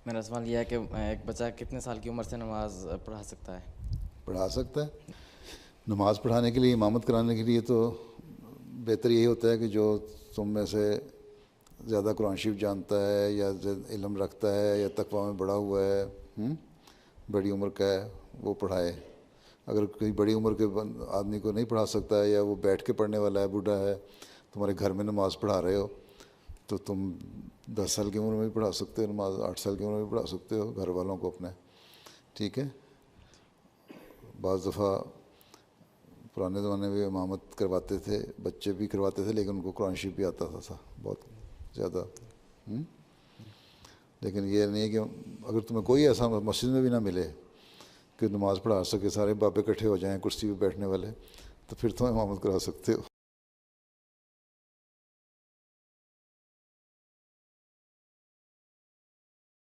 میرا سوال یہ ہے کہ ایک بچہ کتنے سال کی عمر سے نماز پڑھا سکتا ہے؟ پڑھا سکتا ہے. نماز پڑھانے کے لیے، امامت کرانے کے لیے تو بہتر یہی ہوتا ہے کہ جو تم میں سے زیادہ قرآن شریف جانتا ہے یا علم رکھتا ہے یا تقویٰ میں بڑا ہوا ہے، بڑی عمر کا ہے، وہ پڑھائے. اگر کوئی بڑی عمر کے آدمی کو نہیں پڑھا سکتا ہے یا وہ بیٹھ کے پڑھنے والا ہے، بوڑھا ہے، تمہارے گھر میں نماز پڑھا رہے ہو، تو تم 10 سال کی عمر میں بھی پڑھا سکتے ہو نماز، 8 سال کی عمر میں بھی پڑھا سکتے ہو گھر والوں کو اپنے. ٹھیک ہے. بعض دفعہ پرانے زمانے میں امامت کرواتے تھے، بچے بھی کرواتے تھے، لیکن ان کو قرآن شریف بھی آتا تھا بہت زیادہ. لیکن یہ نہیں ہے کہ اگر تمہیں کوئی ایسا مسجد میں بھی نہ ملے کہ نماز پڑھا سکے، سارے بابے اکٹھے ہو جائیں کرسی پہ بیٹھنے والے، تو پھر تم امامت کرا سکتے ہو.